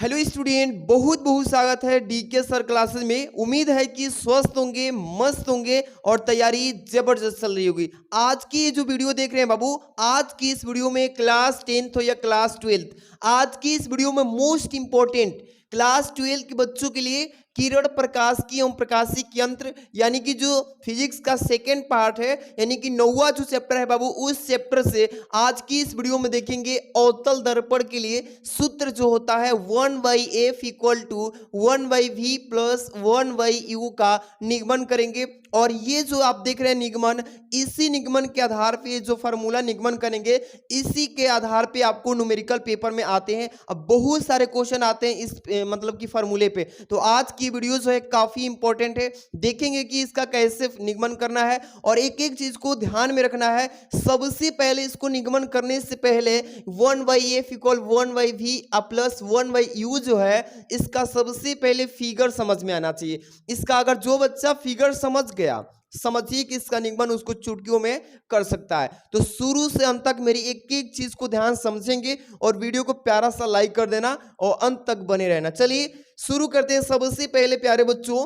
Hello student, बहुत बहुत स्वागत है डीके सर क्लासेस में। उम्मीद है कि स्वस्थ होंगे, मस्त होंगे और तैयारी जबरदस्त चल रही होगी। आज की जो वीडियो देख रहे हैं बाबू, आज की इस वीडियो में क्लास 10th हो या क्लास 12th, आज की इस वीडियो में मोस्ट इंपॉर्टेंट क्लास 12 के बच्चों के लिए किरण प्रकाशिकी एवं प्रकाशिक यंत्र यानी कि जो फिजिक्स का सेकेंड पार्ट है, यानी कि 9वां जो चैप्टर है बाबू, उस चैप्टर से आज की इस वीडियो में देखेंगे अवतल दर्पण के लिए सूत्र जो होता है 1/f equal to 1/v plus 1/u का निगमन करेंगे। और ये जो आप देख रहे हैं निगमन, इसी निगमन के आधार पे जो फार्मूला निगमन करेंगे, इसी के आधार पे आपको न्यूमेरिकल पेपर में आते हैं। अब बहुत सारे क्वेश्चन आते हैं इस मतलब कि फार्मूले पे। तो आज की वीडियो जो है काफी इंपॉर्टेंट है, देखेंगे कि इसका कैसे निगमन करना है और एक एक चीज को ध्यान में रखना है। सबसे पहले इसको निगमन करने से पहले 1/f equal 1/v plus 1/u जो है, इसका सबसे पहले फिगर समझ में आना चाहिए। इसका अगर जो बच्चा फिगर समझ गया, समझिए कि इसका निगमन उसको चुटकियों में कर सकता है। तो शुरू से अंत तक मेरी एक एक चीज को ध्यान समझेंगे और वीडियो को प्यारा सा लाइक कर देना और अंत तक बने रहना। चलिए शुरू करते हैं। सबसे पहले प्यारे बच्चों,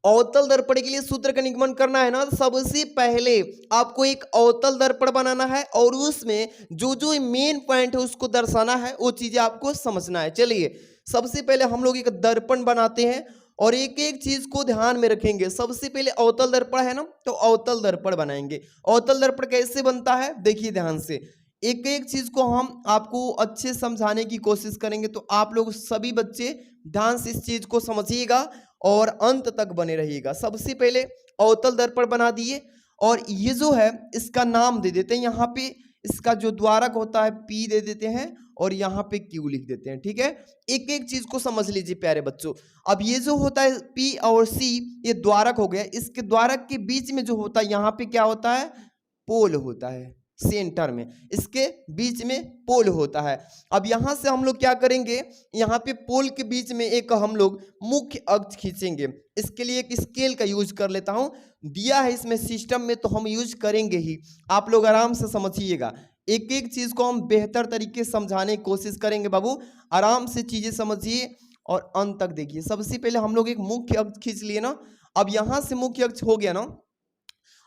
अवतल दर्पण के लिए सूत्र का निगमन करना है ना, तो सबसे पहले आपको एक अवतल दर्पण बनाना है और उसमें जो जो मेन पॉइंट है उसको दर्शाना है, वो चीजें आपको समझना है। चलिए सबसे पहले हम लोग एक दर्पण बनाते हैं और एक एक चीज को ध्यान में रखेंगे। सबसे पहले अवतल दर्पण है ना, तो अवतल दर्पण बनाएंगे। अवतल दर्पण कैसे बनता है देखिए ध्यान से, एक एक चीज को हम आपको अच्छे समझाने की कोशिश करेंगे। तो आप लोग सभी बच्चे ध्यान से इस चीज को समझिएगा और अंत तक बने रहिएगा। सबसे पहले अवतल दर्पण बना दिए और ये जो है इसका नाम दे देते हैं। यहाँ पे इसका जो द्वारक होता है P दे देते हैं और यहाँ पे Q लिख देते हैं। ठीक है, एक एक चीज को समझ लीजिए प्यारे बच्चों। अब ये जो होता है P और C, ये द्वारक हो गया। इसके द्वारक के बीच में जो होता है, यहाँ पे क्या होता है, पोल होता है। सेंटर में इसके बीच में पोल होता है। अब यहां से हम लोग क्या करेंगे, यहाँ पे पोल के बीच में एक हम लोग मुख्य अक्ष खींचेंगे। इसके लिए एक स्केल का यूज कर लेता हूं, दिया है इसमें सिस्टम में, तो हम यूज करेंगे ही। आप लोग आराम से समझिएगा, एक एक चीज को हम बेहतर तरीके से समझाने की कोशिश करेंगे बाबू। आराम से चीजें समझिए और अंत तक देखिए। सबसे पहले हम लोग एक मुख्य अक्ष खींच लिए ना। अब यहां से मुख्य अक्ष हो गया ना,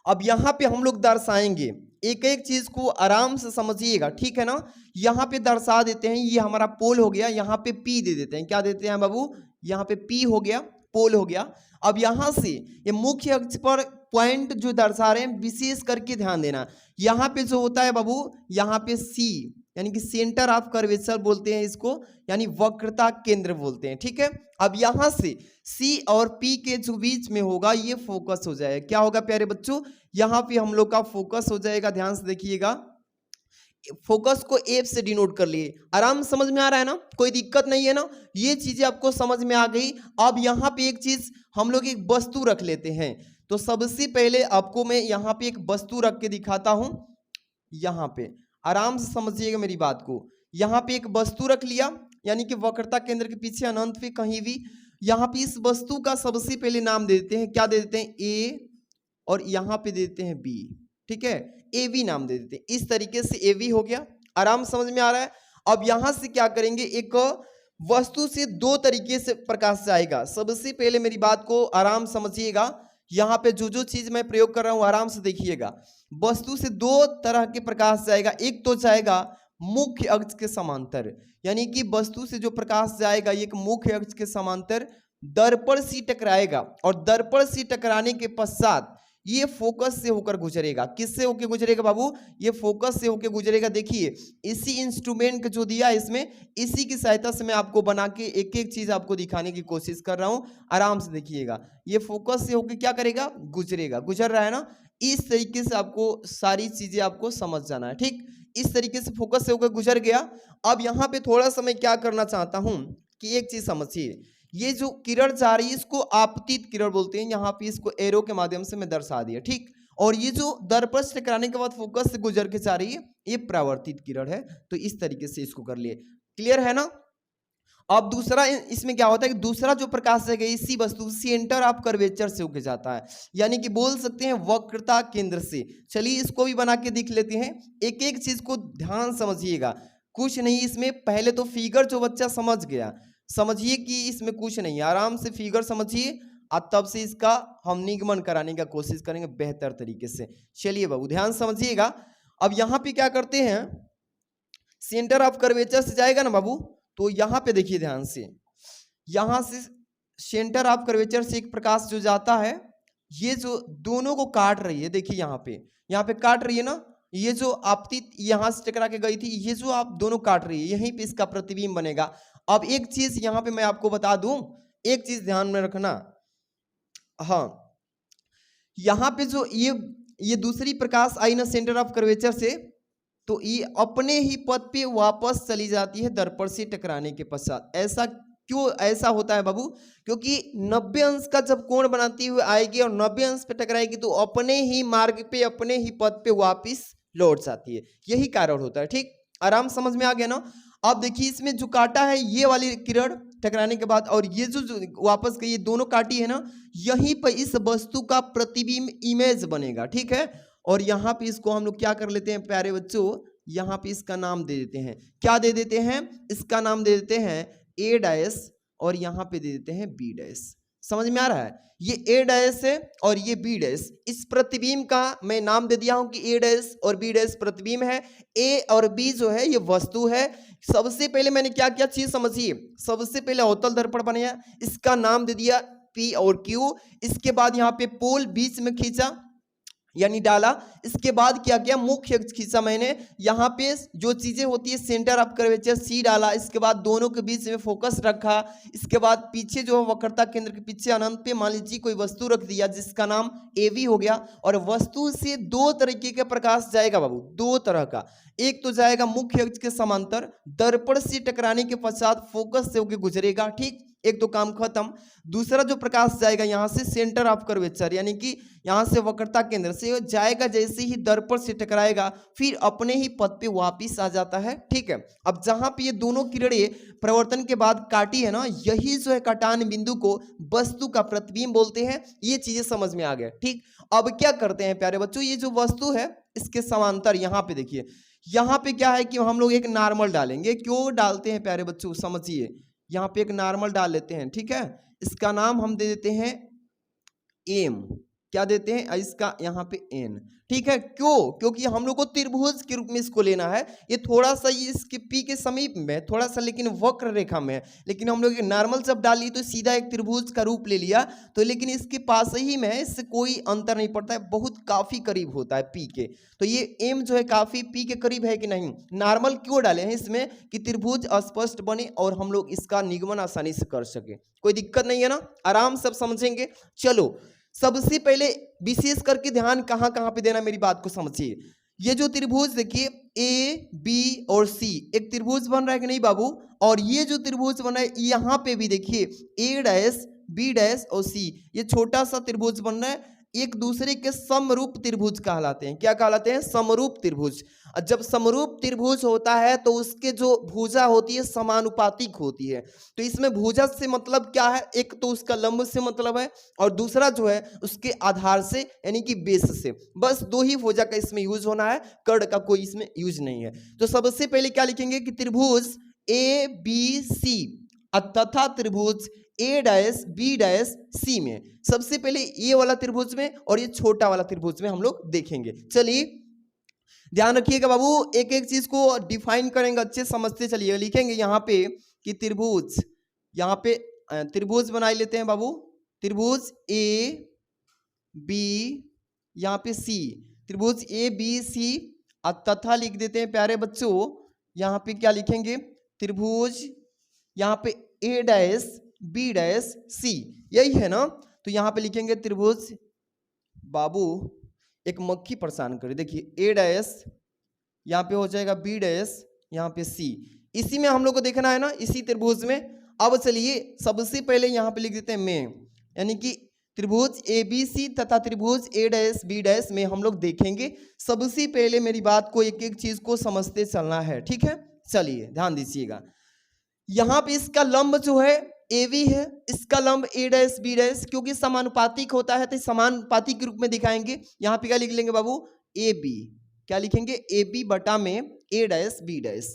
अब यहाँ पे हम लोग दर्शाएंगे। एक एक चीज को आराम से समझिएगा, ठीक है ना। यहाँ पे दर्शा देते हैं, ये हमारा पोल हो गया। यहाँ पे P दे देते हैं। क्या देते हैं बाबू, यहाँ पे P हो गया, पोल हो गया। अब यहाँ से ये मुख्य अक्ष पर पॉइंट जो दर्शा रहे हैं, विशेष करके ध्यान देना। यहाँ पे जो होता है बाबू, यहाँ पे C यानी कि सेंटर ऑफ कर्वेचर बोलते हैं इसको, यानी वक्रता केंद्र बोलते हैं। ठीक है, अब यहाँ से C और P के जो बीच में होगा, ये फोकस हो जाएगा। क्या होगा प्यारे बच्चों, यहाँ पे हम लोग का फोकस हो जाएगा। ध्यान से देखिएगा, फोकस को F से डिनोट कर लिए। आराम समझ में आ रहा है ना, कोई दिक्कत नहीं है ना, ये चीजें आपको समझ में आ गई। अब यहाँ पे एक चीज हम लोग एक वस्तु रख लेते हैं। तो सबसे पहले आपको मैं यहाँ पे एक वस्तु रख के दिखाता हूं। यहाँ पे आराम से समझिएगा मेरी बात को। यहाँ पे एक वस्तु रख लिया, यानी कि वक्रता केंद्र के पीछे अनंत पे कहीं भी। यहाँ पे इस वस्तु का सबसे पहले नाम दे देते हैं। क्या दे देते हैं, A, और यहाँ पे देते हैं B। ठीक है, AV नाम दे देते हैं। इस तरीके से AV हो गया। आराम समझ में आ रहा है। अब यहाँ से क्या करेंगे, एक वस्तु से दो तरीके से प्रकाश जाएगा। सबसे पहले मेरी बात को आराम समझिएगा, यहाँ पे जो जो चीज मैं प्रयोग कर रहा हूं आराम से देखिएगा। वस्तु से दो तरह के प्रकाश जाएगा। एक तो जाएगा मुख्य अक्ष के समांतर, यानी कि वस्तु से जो प्रकाश जाएगा एक मुख्य अक्ष के समांतर दर्पण से टकराएगा और दर्पण से टकराने के पश्चात ये फोकस से होकर गुजरेगा। किससे होकर गुजरेगा बाबू, ये फोकस से होकर गुजरेगा। देखिए इसी इंस्ट्रूमेंट का जो दिया है इसमें, इसी की सहायता से मैं आपको बना के एक एक चीज आपको दिखाने की कोशिश कर रहा हूं। आराम से देखिएगा, ये फोकस से होकर क्या करेगा, गुजरेगा। गुजर रहा है ना, इस तरीके से आपको सारी चीजें आपको समझ जाना है। ठीक, इस तरीके से फोकस से होकर गुजर गया। अब यहाँ पे थोड़ा सा मैं क्या करना चाहता हूं कि एक चीज समझिए, ये जो किरण जा रही है इसको आपतित किरण बोलते हैं। यहाँ पे इसको एरो के माध्यम से मैं दर्शा दिया। ठीक, और ये जो दर्पण से टकराने के बाद फोकस से गुजर के जा रही है, ये परावर्तित किरण है। तो इस तरीके से इसको कर लिए। क्लियर है ना। अब दूसरा इसमें क्या होता है कि दूसरा जो प्रकाश है इसी वस्तु सेंटर ऑफ कर्वेचर से होके जाता है, यानी कि बोल सकते हैं वक्रता केंद्र से। चलिए इसको भी बना के दिख लेते हैं। एक एक चीज को ध्यान समझिएगा। कुछ नहीं इसमें। पहले तो फिगर जो बच्चा समझ गया, समझिए कि इसमें कुछ नहीं है, आराम से फिगर समझिए और तब से इसका हम निगमन कराने का कोशिश करेंगे बेहतर तरीके से। चलिए बाबू ध्यान समझिएगा। अब यहाँ पे क्या करते हैं, सेंटर ऑफ कर्वेचर से जाएगा ना बाबू, तो यहाँ पे देखिए ध्यान से, यहाँ से सेंटर ऑफ कर्वेचर से एक प्रकाश जो जाता है, ये जो दोनों को काट रही है, देखिए यहाँ पे काट रही है ना, ये जो आपतित यहाँ से टकरा के गई थी, ये जो आप दोनों काट रही है, यहीं पे इसका प्रतिबिंब बनेगा। अब एक चीज यहाँ पे मैं आपको बता दूं, एक चीज ध्यान में रखना, हाँ यहाँ पे जो ये दूसरी प्रकाश आई ना सेंटर ऑफ कर्वेचर से, तो ये अपने ही पथ पे वापस चली जाती है दर्पण से टकराने के पश्चात। ऐसा क्यों ऐसा होता है बाबू, क्योंकि 90 अंश का जब कोण बनाती हुई आएगी और 90 अंश पे टकराएगी तो अपने ही मार्ग पे अपने ही पथ पे वापस लौट जाती है, यही कारण होता है। ठीक, आराम समझ में आ गया ना। अब देखिए इसमें जो काटा है ये वाली किरण टकराने के बाद, और ये जो वापस गई, ये दोनों काटी है ना, यहीं पर इस वस्तु का प्रतिबिंब इमेज बनेगा। ठीक है, और यहाँ पे इसको हम लोग क्या कर लेते हैं प्यारे बच्चों, यहाँ पे इसका नाम दे देते हैं, क्या दे देते हैं, इसका नाम दे देते हैं ए डैश, और यहाँ पे दे देते हैं बी डैश। समझ में आ रहा है, ये ए डैश है और ये बी डैश। इस प्रतिबिंब का मैं नाम दे दिया हूं कि ए डैश और बी डैश प्रतिबिंब है, ए और बी जो है ये वस्तु है। सबसे पहले मैंने क्या क्या चीज समझिए, सबसे पहले अवतल दर्पण बनाया, इसका नाम दे दिया पी और क्यू। इसके बाद यहाँ पे पोल बीच में खींचा यानी डाला। इसके बाद क्या किया, मुख्य अक्ष खींचा मैंने, यहाँ पे जो चीजें होती है सेंटर ऑफ कर्वेचर सी डाला। इसके बाद दोनों के बीच में फोकस रखा। इसके बाद पीछे जो है वक्रता केंद्र के पीछे अनंत पे मान लीजिए कोई वस्तु रख दिया जिसका नाम एवी हो गया। और वस्तु से दो तरीके का प्रकाश जाएगा बाबू, दो तरह का। एक तो जाएगा मुख्य अक्ष के समांतर, दर्पण से टकराने के पश्चात फोकस से होकर गुजरेगा। ठीक, एक तो काम खत्म। दूसरा जो प्रकाश जाएगा यहाँ से सेंटर ऑफ कर्वेचर, यानी कि यहाँ से वक्रता केंद्र से जाएगा, जैसे ही दर्पण से टकराएगा फिर अपने ही पथ पे वापस आ जाता है। ठीक है, अब जहां पे ये दोनों किरणें प्रवर्तन के बाद काटी है ना, यही जो है काटान बिंदु को वस्तु का प्रतिबिंब बोलते हैं। ये चीजें समझ में आ गया। ठीक, अब क्या करते हैं प्यारे बच्चों, ये जो वस्तु है इसके समांतर यहाँ पे देखिए, यहाँ पे क्या है कि हम लोग एक नॉर्मल डालेंगे। क्यों डालते हैं प्यारे बच्चों समझिए, यहाँ पे एक नॉर्मल डाल लेते हैं। ठीक है, इसका नाम हम दे देते हैं एम, क्या देते हैं इसका यहाँ पे एन। ठीक है, क्यों, क्योंकि हम लोग को त्रिभुज के रूप में इसको लेना है। ये थोड़ा सा ये इसके पी के समीप में थोड़ा सा लेकिन वक्र रेखा में है, लेकिन हम लोग नॉर्मल जब डाली तो सीधा एक त्रिभुज का रूप ले लिया, तो लेकिन इसके पास ही में है, इससे कोई अंतर नहीं पड़ता है, बहुत काफी करीब होता है पी के। तो ये एम जो है काफी पी के करीब है कि नहीं। नॉर्मल क्यों डाले हैं इसमें कि त्रिभुज स्पष्ट बने और हम लोग इसका निगमन आसानी से कर सके। कोई दिक्कत नहीं है ना, आराम से समझेंगे। चलो सबसे पहले विशेष करके ध्यान कहां कहां पे देना, मेरी बात को समझिए। ये जो त्रिभुज देखिए ए बी और सी, एक त्रिभुज बन रहा है कि नहीं बाबू, और ये जो त्रिभुज बन रहा है यहाँ पे भी देखिए ए डैश बी डैश और सी, ये छोटा सा त्रिभुज बन रहा है, एक दूसरे के समरूप त्रिभुज कहलाते हैं। क्या कहलाते हैं, समरूप त्रिभुज। जब समरूप त्रिभुज होता है तो उसके जो भुजा होती है समानुपातिक होती है। तो इसमें भुजा से मतलब क्या है, एक तो उसका लंब से मतलब है और दूसरा जो है उसके आधार से यानी कि बेस से। बस दो ही भुजा का इसमें यूज होना है, कर्ण का कोई इसमें यूज नहीं है। तो सबसे पहले क्या लिखेंगे कि त्रिभुज ए बी सी तथा त्रिभुज ए डैश बी डैश सी में, सबसे पहले ये वाला त्रिभुज में और ये छोटा वाला त्रिभुज में हम लोग देखेंगे। चलिए ध्यान रखिएगा बाबू, एक एक चीज को डिफाइन करेंगे, अच्छे समझते चलिए। लिखेंगे यहाँ पे कि त्रिभुज, यहाँ पे त्रिभुज बना लेते हैं बाबू, त्रिभुज ए बी यहाँ पे सी, त्रिभुज ए बी सी तथा लिख देते हैं प्यारे बच्चों। यहाँ पे क्या लिखेंगे, त्रिभुज यहाँ पे ए डैश बी डैश सी, यही है ना। तो यहाँ पे लिखेंगे त्रिभुज, बाबू एक मक्खी परेशान करे, देखिए ए डैश यहाँ पे हो जाएगा बी डैश यहाँ पे सी, इसी में हम लोग को देखना है ना, इसी त्रिभुज में। अब चलिए सबसे पहले यहाँ पे लिख देते हैं में, यानी कि त्रिभुज ए बी सी तथा त्रिभुज ए डैश बी डैश में हम लोग देखेंगे। सबसे पहले मेरी बात को एक एक चीज को समझते चलना है। ठीक है, चलिए ध्यान दीजिएगा। यहाँ पे इसका लंब जो है एवी है, इसका लंब ए डैश बी डैश, क्योंकि समानुपातिक होता है तो समानुपातिक के रूप में दिखाएंगे। यहाँ पे क्या लिख लेंगे बाबू, ए बी, क्या लिखेंगे ए बी बटा में A dash B dash.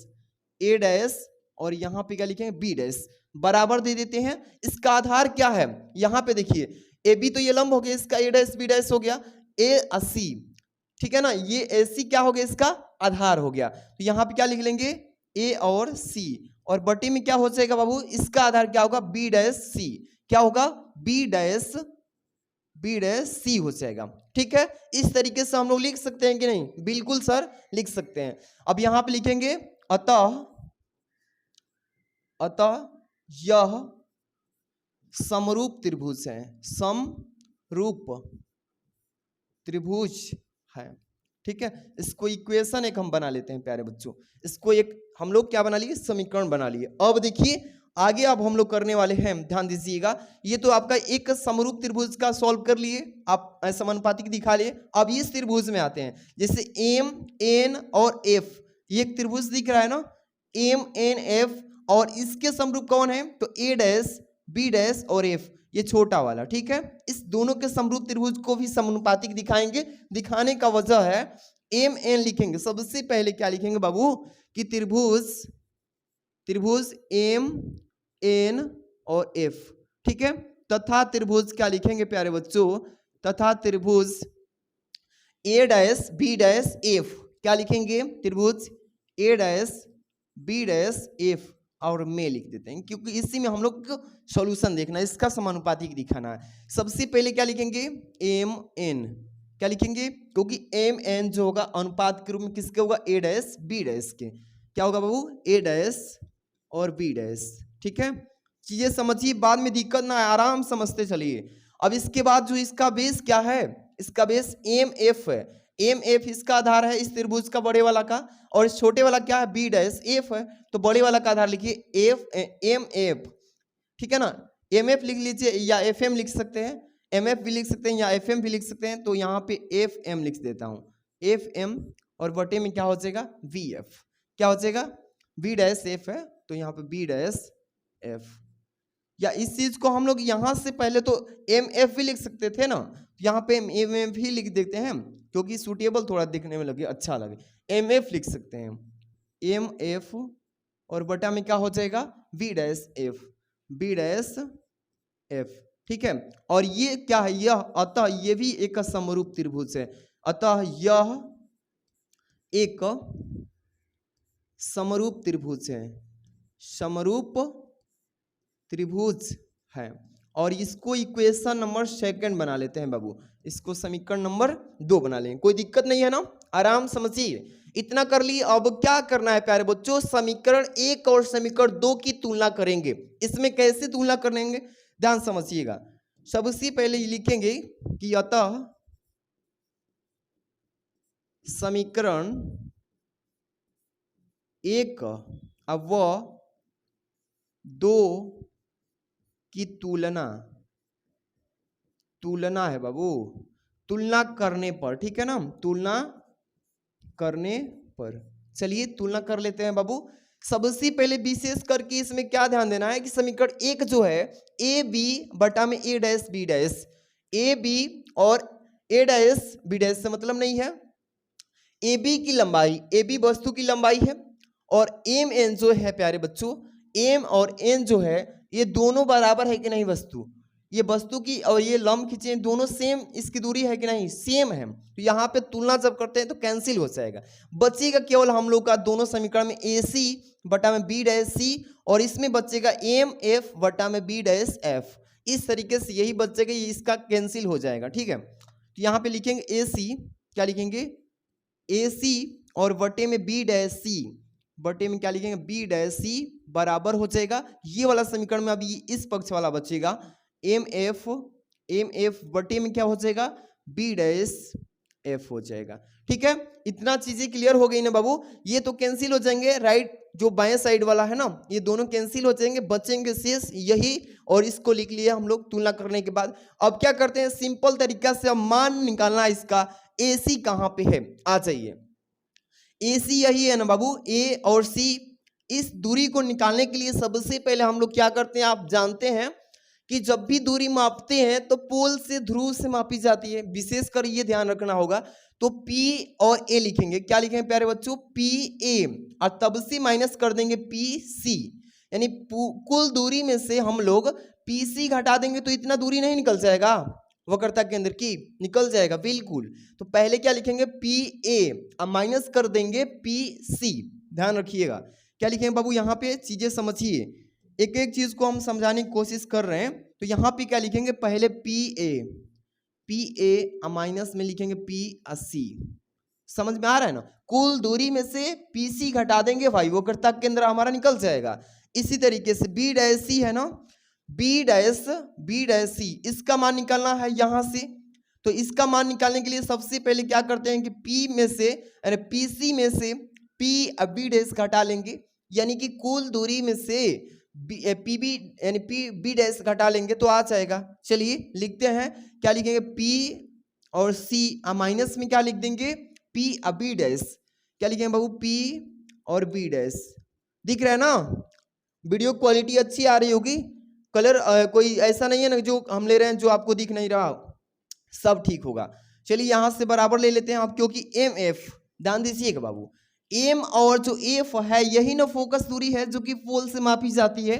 A dash और यहाँ पे क्या लिखेंगे बी डैश, बराबर दे देते हैं। इसका आधार क्या है, यहाँ पे देखिए ए बी तो ये लंब हो गया, इसका ए डैश बी डैश हो गया, ए सी, ठीक है ना, ये ए सी क्या हो गया, इसका आधार हो गया। तो यहाँ पे क्या लिख लेंगे ए और सी, और बटे में क्या हो जाएगा बाबू, इसका आधार क्या होगा बी डैश सी, क्या होगा बी डैश सी हो जाएगा। ठीक है, इस तरीके से हम लोग लिख सकते हैं कि नहीं, बिल्कुल सर लिख सकते हैं। अब यहां पे लिखेंगे अतः यह समरूप त्रिभुज है, समरूप त्रिभुज है। ठीक है, इसको इक्वेशन एक हम बना लेते हैं प्यारे बच्चों, इसको एक हम लोग क्या बना लिए, समीकरण बना लिए। अब देखिए आगे अब हम लोग करने वाले हैं, ध्यान दीजिएगा, ये तो आपका एक समरूप त्रिभुज का सॉल्व कर लिए, आप समानुपातिक दिखा लिए। अब इस त्रिभुज में आते हैं, जैसे एम एन और एफ, ये एक त्रिभुज दिख रहा है ना, एम एन एफ, और इसके समरूप कौन है, तो ए डैश बी डैश और एफ, ये छोटा वाला। ठीक है, इस दोनों के समरूप त्रिभुज को भी समानुपातिक दिखाएंगे। दिखाने का वजह है एम एन लिखेंगे, सबसे पहले क्या लिखेंगे बाबू कि त्रिभुज एम एन और एफ, ठीक है, तथा त्रिभुज क्या लिखेंगे प्यारे बच्चों, तथा त्रिभुज ए डैश बी डैश एफ, क्या लिखेंगे, त्रिभुज ए डैश बी डैश एफ, और में लिख देते हैं क्योंकि इसी में हम लोग को सॉल्यूशन देखना है, इसका समानुपातिक दिखाना है। सबसे पहले क्या लिखेंगे एम एन, क्या लिखेंगे, क्योंकि एम एन जो होगा अनुपात के रूप में किसके होगा, ए डैश बी डैश के, क्या होगा बाबू, ए डैश और बी डैश। ठीक है, चीजें समझिए, बाद में दिक्कत ना, आराम समझते चलिए। अब इसके बाद जो इसका बेस क्या है, इसका बेस एम एफ है, एम एफ इसका आधार है इस त्रिभुज का बड़े वाला का, और इस छोटे वाला क्या है बी डैश एफ है, तो बड़े वाला का आधार लिखिए एफ एम एफ। ठीक है ना, एम एफ लिख लीजिए या एफ एम लिख सकते हैं, एम एफ भी लिख सकते हैं या एफ एम भी लिख सकते हैं, तो यहाँ पे एफ एम लिख देता हूँ, एफ एम, और बटे में क्या हो जाएगा वी एफ, क्या हो जाएगा बी डैश एफ है, तो यहाँ पे बी डैश एफ, या इस चीज को हम लोग यहाँ से पहले तो एम एफ भी लिख सकते थे ना, यहाँ पे एम एफ भी लिख देते हैं क्योंकि सूटेबल थोड़ा दिखने में लगे, अच्छा लगे, एम एफ लिख सकते हैं, एम एफ, और बटा में क्या हो जाएगा B dash F, B dash F. ठीक है, और ये क्या है, यह अतः ये भी एक समरूप त्रिभुज है, अतः यह एक समरूप त्रिभुज है, समरूप त्रिभुज है, और इसको इक्वेशन नंबर 2 बना लेते हैं बाबू, इसको समीकरण नंबर 2 बना लेंगे, कोई दिक्कत नहीं है ना, आराम समझिए। इतना कर लिए, अब क्या करना है प्यारे बच्चों, समीकरण 1 और समीकरण 2 की तुलना करेंगे। इसमें कैसे तुलना करेंगे, ध्यान समझिएगा। सबसे पहले लिखेंगे कि अतः समीकरण 1 व 2 की तुलना है बाबू, तुलना करने पर, ठीक है ना, तुलना करने पर, चलिए तुलना कर लेते हैं बाबू। सबसे पहले विशेष करके इसमें क्या ध्यान देना है कि समीकरण 1 जो है ए बी बटा में A dash B dash, A B और ए डैश बी डैश से मतलब नहीं है, ए बी की लंबाई, ए बी वस्तु की लंबाई है, और एम एन जो है प्यारे बच्चों, एम और एन जो है ये दोनों बराबर है कि नहीं, वस्तु, ये वस्तु की और ये लंब खींचे दोनों सेम इसकी दूरी है कि नहीं, सेम है, तो यहाँ पे तुलना जब करते हैं तो कैंसिल हो जाएगा, बचेगा केवल हम लोग का दोनों समीकरण में ए सी बटा में बी डैश सी, और इसमें बचेगा एम एफ बटा में बी डैश एफ, इस तरीके से यही बचेगा, ये इसका कैंसिल हो जाएगा। ठीक है, तो यहाँ पे लिखेंगे ए सी, क्या लिखेंगे ए सी, और बटे में बी डैश सी, बटे में क्या लिखेंगे बी डैश सी, बराबर हो जाएगा ये वाला समीकरण में अभी इस पक्ष वाला बचेगा एम एफ बटे में क्या हो जाएगा बी डैश एफ हो जाएगा। ठीक है, इतना चीजें क्लियर हो गई ना बाबू, ये तो कैंसिल हो जाएंगे, राइट जो बाएं साइड वाला है ना ये दोनों कैंसिल हो जाएंगे, बचेंगे शेष यही, और इसको लिख लिया हम लोग तुलना करने के बाद। अब क्या करते हैं, सिंपल तरीका से अब मान निकालना है इसका, ए सी कहाँ पे है, आ जाइए, ए सी यही है ना बाबू, ए और सी, इस दूरी को निकालने के लिए सबसे पहले हम लोग क्या करते हैं, आप जानते हैं कि जब भी दूरी मापते हैं तो पोल से ध्रुव से मापी जाती है, विशेषकर ये ध्यान रखना होगा। तो P और A लिखेंगे, क्या लिखेंगे प्यारे बच्चों, PA, और तब से माइनस कर देंगे PC, यानी कुल दूरी में से हम लोग PC घटा देंगे तो इतना दूरी नहीं निकल जाएगा वक्रता के अंदर की, निकल जाएगा बिल्कुल। तो पहले क्या लिखेंगे PA, अब माइनस कर देंगे PC, ध्यान रखिएगा। क्या लिखेंगे बाबू, यहाँ पे चीजें समझिए, एक एक चीज को हम समझाने की कोशिश कर रहे हैं। तो यहाँ पे क्या लिखेंगे, पहले PA माइनस में लिखेंगे PC, समझ में आ रहा है ना। कुल दूरी में से PC घटा देंगे भाई, वो वक्रता के अंदर हमारा निकल जाएगा। इसी तरीके से B' है ना, B' इसका मान निकालना है यहां से। तो इसका मान निकालने के लिए सबसे पहले क्या करते हैं कि P में से यानी PC में से B' घटा लेंगे, यानी कि कुल दूरी में से PB यानी B' घटा लेंगे तो आ जाएगा। चलिए लिखते हैं, क्या लिखेंगे P और C, माइनस में क्या लिख देंगे P B', क्या लिखेंगे बाबू P और B', दिख रहा है ना। वीडियो क्वालिटी अच्छी आ रही होगी, कलर कोई ऐसा नहीं है ना जो हम ले रहे हैं जो आपको दिख नहीं रहा, सब ठीक होगा। चलिए यहां से बराबर ले लेते हैं आप, क्योंकि MF, ध्यान दीजिएगा बाबू, M और जो F है यही ना फोकस दूरी है जो कि पोल से मापी जाती है।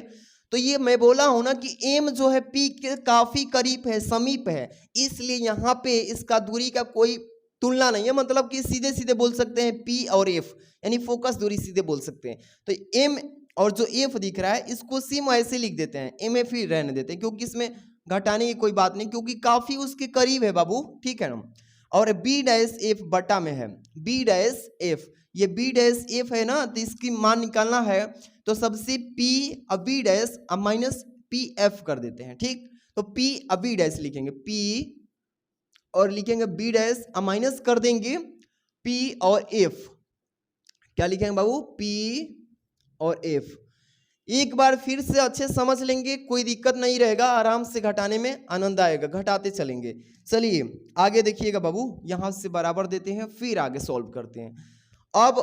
तो ये मैं बोला हूं ना कि M जो है P के काफी करीब है, समीप है, इसलिए यहाँ पे इसका दूरी का कोई तुलना नहीं है, मतलब कि सीधे सीधे बोल सकते हैं P और F, यानी फोकस दूरी सीधे बोल सकते हैं। तो M और जो F दिख रहा है इसको सिम ऐसे लिख देते हैं, MF ही रहने देते हैं, क्योंकि इसमें घटाने की कोई बात नहीं, क्योंकि काफी उसके करीब है बाबू, ठीक है ना। और B' बटा में है, B', ये B' है ना, तो इसकी मान निकालना है तो सबसे P अब B' माइनस PF कर देते हैं, ठीक। तो P अब B' लिखेंगे, P और लिखेंगे B' माइनस कर देंगे P और F, क्या लिखेंगे बाबू P और F। एक बार फिर से अच्छे समझ लेंगे, कोई दिक्कत नहीं रहेगा, आराम से घटाने में आनंद आएगा, घटाते चलेंगे। चलिए आगे देखिएगा बाबू, यहां से बराबर देते हैं, फिर आगे सॉल्व करते हैं। अब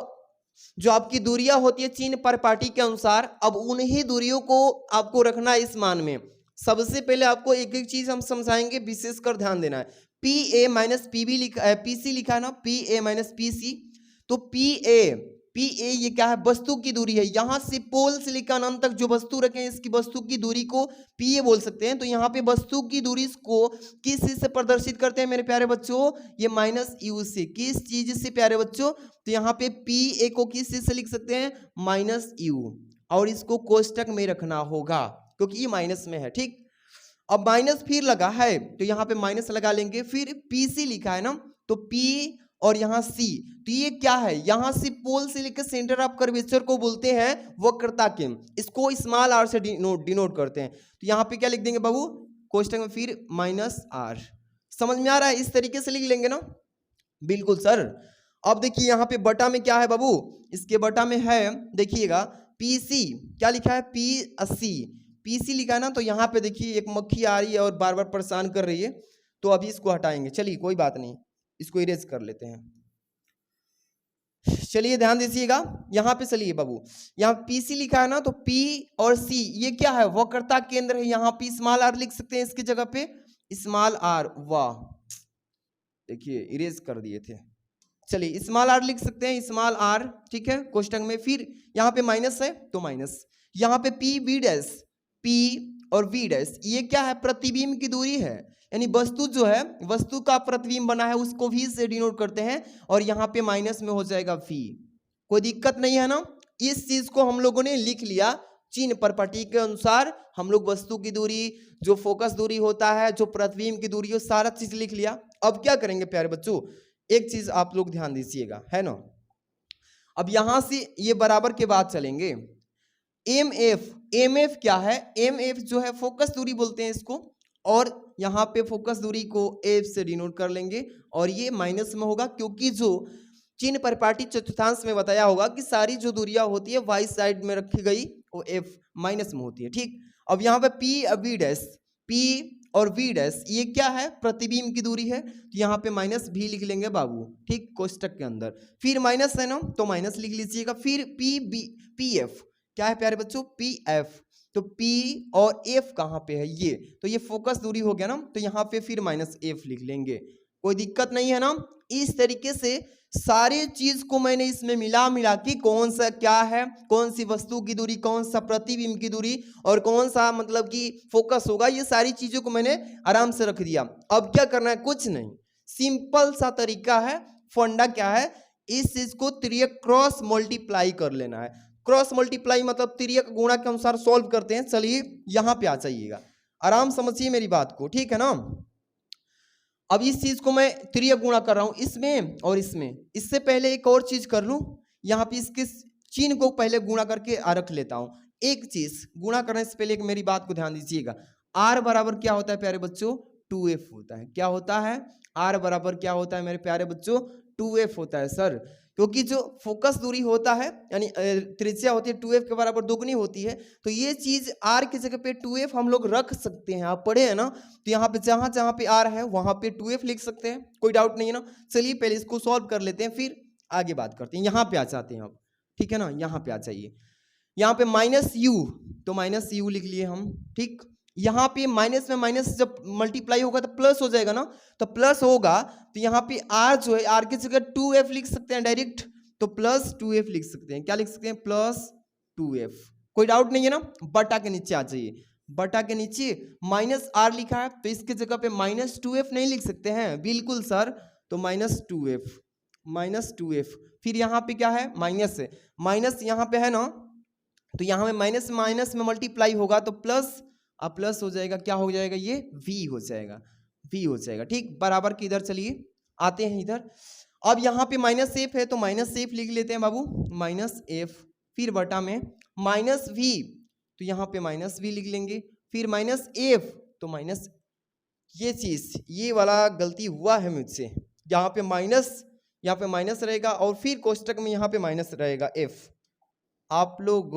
जो आपकी दूरियां होती है चिन्ह परिपाटी के अनुसार, अब उन्हीं दूरियों को आपको रखना है इस मान में। सबसे पहले आपको एक एक चीज हम समझाएंगे, विशेषकर ध्यान देना है। PA माइनस PB लिखा है, PC लिखा है ना, PA माइनस PC। तो PA ये क्या है, वस्तु की दूरी है, यहां से पोल से लेकर अनंत तक जो वस्तु रखे हैं इसकी वस्तु की दूरी को PA बोल सकते हैं। तो यहाँ पे वस्तु की दूरी को किस चीज से प्रदर्शित करते हैं मेरे प्यारे बच्चों, ये माइनस U से। किस चीज से प्यारे बच्चों, तो यहाँ पे PA को किस चीज से लिख सकते हैं, माइनस U, और इसको कोष्टक में रखना होगा क्योंकि ये माइनस में है, ठीक। अब माइनस फिर लगा है तो यहाँ पे माइनस लगा लेंगे, फिर PC लिखा है ना, तो P और यहाँ C, तो ये क्या है, यहां से पोल से लेकर सेंटर ऑफ कर्वेचर को बोलते हैं वक्रता के, इसको स्मॉल r से डिनोट करते हैं। तो यहाँ पे क्या लिख देंगे बाबू, कोष्टक में फिर माइनस R। समझ में आ रहा है, इस तरीके से लिख लेंगे ना, बिल्कुल सर। अब देखिए यहाँ पे बटा में क्या है बाबू, इसके बटा में है, देखिएगा PC, क्या लिखा है PC लिखा है ना। तो यहाँ पे देखिए एक मक्खी आ रही है और बार बार परेशान कर रही है, तो अभी इसको हटाएंगे, चलिए कोई बात नहीं, इसको इरेज कर लेते हैं। चलिए ध्यान दीजिएगा, यहाँ पे चलिए बाबू, यहाँ PC लिखा है ना, तो P और C ये क्या है, वक्रता केंद्र है, यहाँ पे स्मॉल r लिख सकते हैं इसकी जगह पे, स्मॉल r, वाह देखिए इरेज कर दिए थे। चलिए स्मॉल r लिख सकते हैं, स्मॉल r, ठीक है, कोष्टक में। फिर यहाँ पे माइनस है तो माइनस, यहाँ पे P और V', ये क्या है, प्रतिबिंब की दूरी है, यानी वस्तु जो है, वस्तु का प्रतिबिंब बना है उसको V से डिनोट करते हैं, और यहाँ पे माइनस में हो जाएगा V। कोई दिक्कत नहीं है ना, इस चीज को हम लोगों ने लिख लिया चिन्ह परिपाटी के अनुसार। हम लोग वस्तु की दूरी, जो फोकस दूरी होता है, जो प्रतिबिंब की दूरी, सारा चीज लिख लिया। अब क्या करेंगे प्यारे बच्चों, एक चीज आप लोग ध्यान दीजिएगा, है ना। अब यहां से ये बराबर के बाद चलेंगे, MF क्या है, MF जो है फोकस दूरी बोलते हैं इसको, और यहाँ पे फोकस दूरी को F से डिनोट कर लेंगे, और ये माइनस में होगा क्योंकि जो चिन्ह परिपाटी चतुर्थांश में बताया होगा कि सारी जो दूरियां होती है वाई साइड में रखी गई वो F माइनस में होती है, ठीक। अब यहाँ पे P और V' ये क्या है, प्रतिबिंब की दूरी है, तो यहाँ पे माइनस भी लिख लेंगे बाबू, ठीक, कोष्टक के अंदर। फिर माइनस है ना, तो माइनस लिख लीजिएगा। फिर PF क्या है प्यारे बच्चों, PF, तो P और F कहाँ पे है, ये तो ये फोकस दूरी हो गया ना, तो यहाँ पे फिर -F लिख लेंगे, कोई दिक्कत नहीं है ना। इस तरीके से सारे चीज को मैंने इसमें मिला के कौन सा क्या है, कौन सी वस्तु की दूरी, कौन सा प्रतिबिंब की दूरी और कौन सा मतलब कि फोकस होगा, ये सारी चीजों को मैंने आराम से रख दिया। अब क्या करना है, कुछ नहीं, सिंपल सा तरीका है, फंडा क्या है, इस चीज को त्रियक क्रॉस मल्टीप्लाई कर लेना है। क्रॉस मल्टीप्लाई मतलब त्रियक गुणा के अनुसार सॉल्व करते हैं। चलिए यहां पे आ जाइएगा, आराम समझिए मेरी बात को, ठीक है ना। अब इस चीज को मैं त्रियक गुणा कर रहा हूं इसमें और इसमें, इससे पहले एक और चीज कर लूं, यहाँ पे इसके चिन्ह को पहले गुणा करके रख लेता हूं। एक चीज गुणा करने से पहले एक मेरी बात को ध्यान दीजिएगा, आर बराबर क्या होता है प्यारे बच्चों, 2f होता है। क्या होता है, आर बराबर क्या होता है मेरे प्यारे बच्चों, 2f होता है सर, क्योंकि जो फोकस दूरी होता है यानी त्रिज्या होती है 2f के बराबर दोगुनी होती है, तो ये चीज r की जगह पे 2f हम लोग रख सकते हैं। आप पढ़े हैं ना, तो यहाँ पे जहां जहां पे r है वहां पे 2f लिख सकते हैं, कोई डाउट नहीं है ना। चलिए पहले इसको सॉल्व कर लेते हैं, फिर आगे बात करते हैं। यहाँ पे आ जाते हैं अब, ठीक है ना, यहाँ पे आ जाइए। यहाँ पे -u, तो -u लिख लिए हम, ठीक। यहाँ पे माइनस में माइनस जब मल्टीप्लाई होगा तो प्लस हो जाएगा ना, तो प्लस होगा तो यहाँ पे r जो है, r की जगह 2f लिख सकते हैं डायरेक्ट, तो +2f लिख सकते हैं। क्या लिख सकते हैं, +2f, कोई डाउट नहीं है ना। बटा के नीचे आ जाइए, बटा के नीचे -r लिखा है, तो इसके जगह पे -2f नहीं लिख सकते हैं, बिल्कुल सर, तो -2f, फिर यहाँ पे क्या है, माइनस है, माइनस यहाँ पे है ना, तो यहाँ में माइनस माइनस में मल्टीप्लाई होगा तो प्लस, अब प्लस हो जाएगा, क्या हो जाएगा, ये v हो जाएगा, v हो जाएगा, ठीक। बराबर की इधर चलिए आते हैं इधर। अब यहाँ पे -f है तो -f लिख लेते हैं बाबू, -f, फिर बटा में -v, तो यहाँ पे -v लिख लेंगे, फिर -f, तो माइनस, ये चीज ये वाला गलती हुआ है मुझसे, यहाँ पे माइनस रहेगा और फिर कोष्टक में यहाँ पे माइनस रहेगा f। आप लोग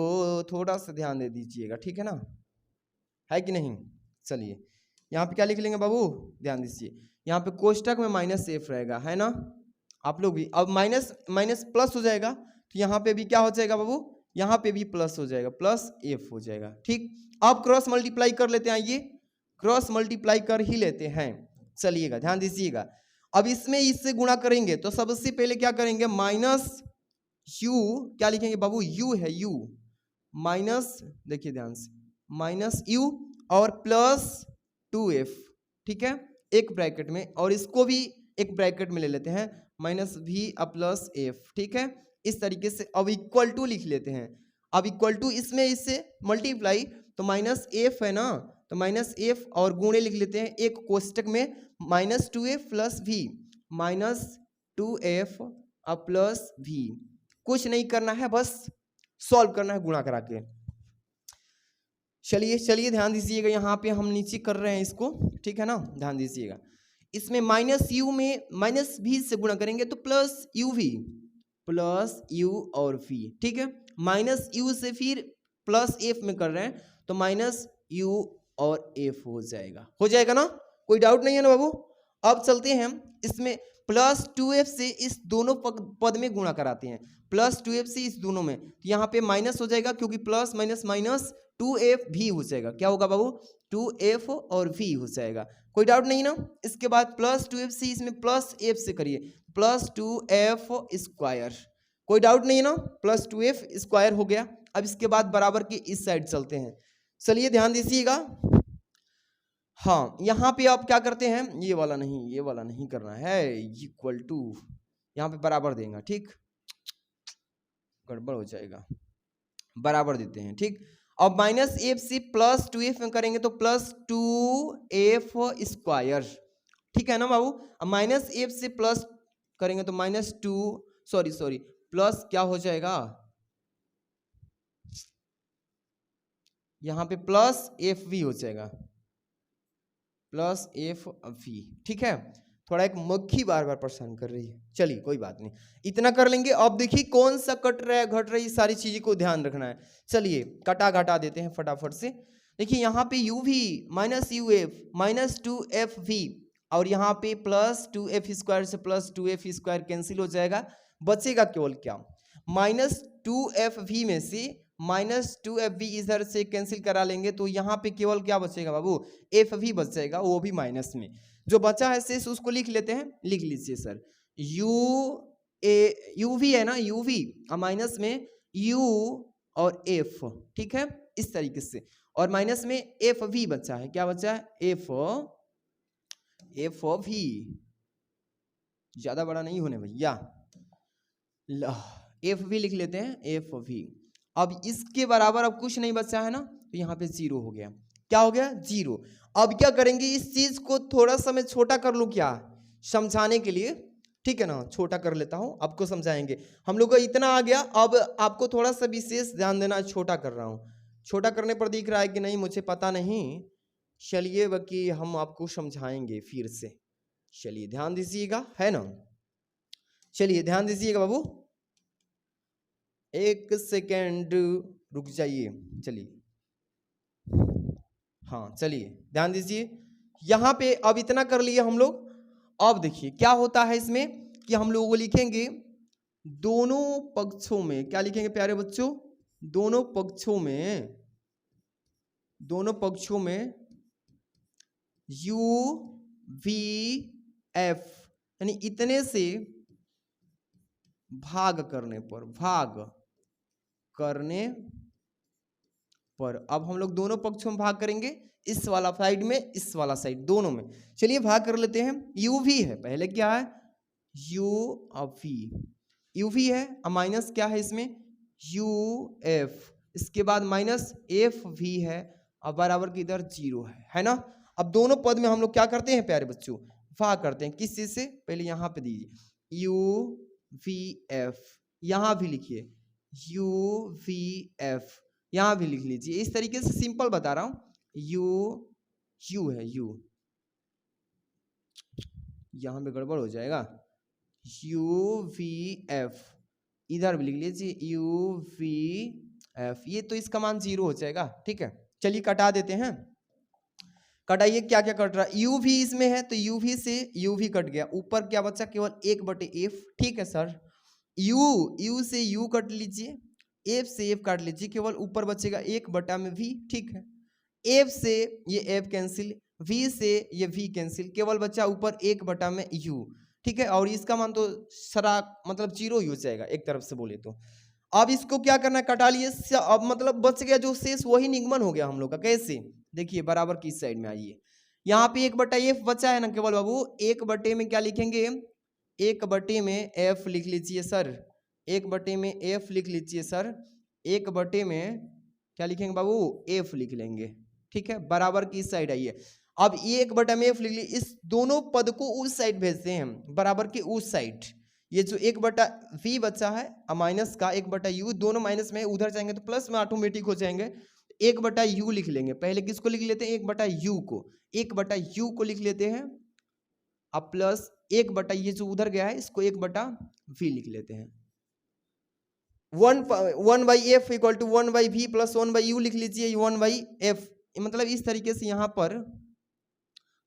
थोड़ा सा ध्यान दे दीजिएगा, ठीक है ना, है कि नहीं। चलिए यहाँ पे क्या लिख लेंगे बाबू, ध्यान दीजिए, यहाँ पे कोष्टक में -f रहेगा, है ना, आप लोग भी। अब माइनस माइनस प्लस हो जाएगा, तो यहाँ पे भी क्या हो जाएगा बाबू, यहाँ पे भी प्लस हो जाएगा, +f हो जाएगा, ठीक। अब क्रॉस मल्टीप्लाई कर लेते हैं, आइए क्रॉस मल्टीप्लाई कर ही लेते हैं। चलिएगा ध्यान दीजिएगा, अब इसमें इससे गुणा करेंगे तो सबसे पहले क्या करेंगे, -u, क्या लिखेंगे बाबू, u है, u माइनस, देखिए ध्यान से, -u और +2f, ठीक है, एक ब्रैकेट में, और इसको भी एक ब्रैकेट में ले लेते हैं, -v +f, ठीक है। इस तरीके से अब इक्वल टू लिख लेते हैं, अब इक्वल टू इसमें इससे मल्टीप्लाई, तो -f है ना, तो -f और गुणे लिख लेते हैं एक कोष्टक में, -2f + v, -2f + v, कुछ नहीं करना है, बस सॉल्व करना है गुणा करा के। चलिए ध्यान दीजिएगा, यहाँ पे हम नीचे कर रहे हैं इसको, ठीक है ना, ध्यान दीजिएगा। इसमें -u में -v से गुणा करेंगे तो +u और v, ठीक है। -u से फिर +f में कर रहे हैं तो -u और f हो जाएगा ना, कोई डाउट नहीं है ना बाबू। अब चलते हैं इसमें +2f से इस दोनों पद में गुणा कराते हैं, +2f से इस दोनों में, तो यहाँ पे माइनस हो जाएगा क्योंकि प्लस माइनस माइनस 2f भी हो जाएगा, क्या होगा बाबू, 2f और v हो जाएगा, कोई डाउट नहीं ना। इसके बाद +2f से इसमें +f से करिए, +2f², कोई डाउट नहीं है ना, +2f² हो गया। अब इसके बाद बराबर के इस साइड चलते हैं, चलिए ध्यान दीजिएगा। हाँ यहाँ पे आप क्या करते हैं, ये वाला नहीं करना है, इक्वल टू, यहाँ पे बराबर देंगे, ठीक, गड़बड़ हो जाएगा, बराबर देते हैं, ठीक। अब -f से +2f में करेंगे तो +2f², ठीक है ना बाबू। अब -f से प्लस करेंगे तो -2 प्लस क्या हो जाएगा, यहाँ पे +fv हो जाएगा, +fv, ठीक है। थोड़ा एक मक्खी बार बार परेशान कर रही है, चलिए कोई बात नहीं, इतना कर लेंगे। अब देखिए कौन सा कट रहा है घट रही, सारी चीजें को ध्यान रखना है। चलिए कटा घटा देते हैं फटाफट से। देखिए यहाँ पे uv -uf -2fv और यहाँ पे +2f² से +2f² कैंसिल हो जाएगा, बचेगा केवल क्या, -2fv में से माइनस 2FV इधर से कैंसिल करा लेंगे तो यहाँ पे केवल क्या बचेगा बाबू, FV बच जाएगा, वो भी माइनस में। जो बचा है शेष उसको लिख लेते हैं, लिख लीजिए सर, UV है ना, UV माइनस में U और F, ठीक है, इस तरीके से, और माइनस में FV बचा है, क्या बचा है, FV, ज्यादा बड़ा नहीं होने भैया, FV लिख लेते हैं, FV। अब इसके बराबर अब कुछ नहीं बचा है ना, तो यहाँ पे 0 हो गया, क्या हो गया, 0। अब क्या करेंगे, इस चीज को थोड़ा सा मैं छोटा कर लूं क्या, समझाने के लिए, ठीक है ना, छोटा कर लेता हूं, आपको समझाएंगे। हम लोग को इतना आ गया, अब आपको थोड़ा सा विशेष ध्यान देना, छोटा कर रहा हूं, छोटा करने पर दिख रहा है कि नहीं मुझे पता नहीं, चलिए बाकी हम आपको समझाएंगे फिर से, चलिए ध्यान दीजिएगा, है ना, चलिए ध्यान दीजिएगा बाबू, एक सेकेंड रुक जाइए, चलिए, हाँ चलिए ध्यान दीजिए, यहां पे अब इतना कर लिए हम लोग। अब देखिए क्या होता है इसमें कि हम लोग लिखेंगे दोनों पक्षों में, क्या लिखेंगे प्यारे बच्चों, दोनों पक्षों में UVF, यानी इतने से भाग करने पर अब हम लोग दोनों पक्षों में भाग करेंगे, इस वाला साइड में, इस वाला साइड, दोनों में। चलिए भाग कर लेते हैं, UV है, पहले क्या है, UV है, अब माइनस क्या है इसमें, UF, इसके बाद माइनस FV है, अब बराबर की इधर 0 है ना। अब दोनों पद में हम लोग क्या करते हैं प्यारे बच्चों, भाग करते हैं, किस चीज से, पहले यहां पे दीजिए UVF, यहां भी लिखिए UVF, यहां भी लिख लीजिए, इस तरीके से सिंपल बता रहा हूं, U है, यहां पे गड़बड़ हो जाएगा, UVF, इधर भी लिख लीजिए UVF, ये तो इसका मान 0 हो जाएगा, ठीक है। चलिए कटा देते हैं, कटाइए, क्या क्या कट रहा है, UV इसमें है तो UV से UV कट गया, ऊपर क्या बचा, केवल 1/F, ठीक है सर, U से U कट लीजिए, F से F काट लीजिए, केवल ऊपर बचेगा 1/V, ठीक है, F से ये F कैंसिल, V से ये V कैंसिल, केवल बचा ऊपर 1/U, ठीक है, और इसका मान तो सरा मतलब 0 ही हो जाएगा एक तरफ से बोले तो। अब इसको क्या करना है, कटा लिए, अब मतलब बच गया जो शेष वही निगमन हो गया हम लोग का, कैसे, देखिए बराबर की साइड में आइए, यहाँ पे 1/F बचा है ना केवल बाबू, 1/, में क्या लिखेंगे, 1/, में F लिख लीजिए सर, 1/, में F लिख लीजिए सर, 1/, में क्या लिखेंगे बाबू, F लिख लेंगे, ठीक है, बराबर की साइड आइए। अब 1/, में F लिख लीजिए, इस दोनों पद को उस साइड भेजते हैं, बराबर की उस साइड, ये जो 1/V बचा है माइनस का 1/U, दोनों माइनस में, उधर जाएंगे तो प्लस में ऑटोमेटिक हो जाएंगे, 1/U लिख लेंगे, पहले किसको लिख लेते हैं, 1/U को, 1/U को लिख लेते हैं, अब प्लस 1/, ये जो उधर गया है इसको 1/V लिख लेते हैं, 1/F equal to 1/V plus 1/U लिख लीजिए, 1/F, मतलब इस तरीके से यहाँ पर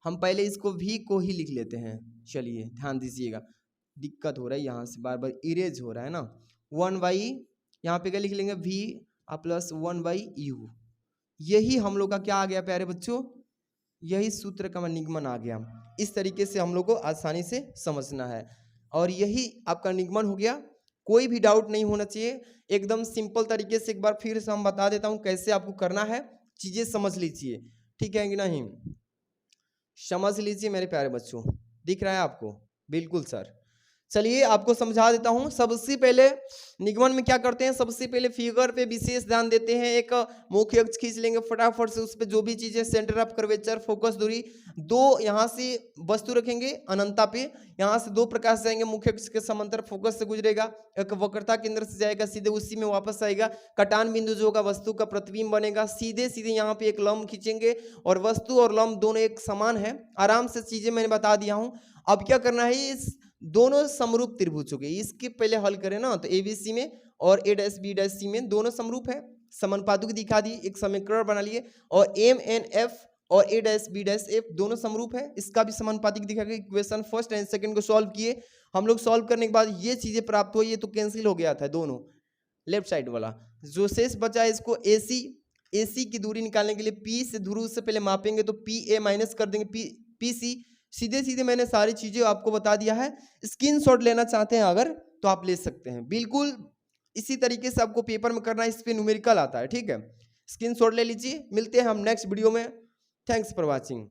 हम पहले इसको V को ही लिख लेते हैं। चलिए ध्यान दीजिएगा, दिक्कत हो रहा है, यहाँ से बार बार इरेज हो रहा है ना, 1/, यहाँ पे क्या लिख लेंगे, V प्लस 1/U, यही हम लोग का क्या आ गया प्यारे बच्चों, यही सूत्र का निगमन आ गया। इस तरीके से हम लोग को आसानी से समझना है, और यही आपका निगमन हो गया, कोई भी डाउट नहीं होना चाहिए, एकदम सिंपल तरीके से एक बार फिर से हम बता देता हूं कैसे आपको करना है, चीजें समझ लीजिए, ठीक है कि नहीं, समझ लीजिए मेरे प्यारे बच्चों, दिख रहा है आपको, बिल्कुल सर। चलिए आपको समझा देता हूं, सबसे पहले निगमन में क्या करते हैं, सबसे पहले फिगर पे विशेष ध्यान देते हैं, एक मुख्य अक्ष खींच लेंगे फटाफट से, उस पे जो भी चीजें, सेंटर ऑफ कर्वेचर, फोकस दूरी, दो यहाँ से वस्तु रखेंगे अनंता पे, यहाँ से 2 प्रकाश जाएंगे, मुख्य अक्ष के समांतर फोकस से गुजरेगा, एक वक्रता केंद्र से जाएगा सीधे उसी में वापस आएगा, कटान बिंदु जो होगा वस्तु का प्रतिबिंब बनेगा, सीधे सीधे यहाँ पे एक लंब खींचेंगे, और वस्तु और लंब दोनों एक समान है, आराम से चीजें मैंने बता दिया हूँ। अब क्या करना है, इस दोनों समरूप त्रिभुजों के, इसके पहले हल करें ना, तो ABC में और A', B', C में दोनों समरूप है, समानुपातिक दिखा दी, एक समीकरण बना लिए, और MNF और A', दोनों समरूप है, इसका भी समानुपातिक दिखा के इक्वेशन फर्स्ट एंड सेकंड को सॉल्व किए हम लोग, सॉल्व करने के बाद ये चीजें प्राप्त हुई, ये तो कैंसिल हो गया था दोनों, लेफ्ट साइड वाला। जो शेष बचा है इसको AC, AC की दूरी निकालने के लिए P से ध्रुव से पहले मापेंगे तो PA माइनस कर देंगे PC। सीधे सीधे मैंने सारी चीजें आपको बता दिया है। स्क्रीनशॉट लेना चाहते हैं अगर तो आप ले सकते हैं। बिल्कुल इसी तरीके से आपको पेपर में करना है, इस पे न्यूमेरिकल आता है, ठीक है। स्क्रीनशॉट ले लीजिए। मिलते हैं हम नेक्स्ट वीडियो में। Thanks for watching.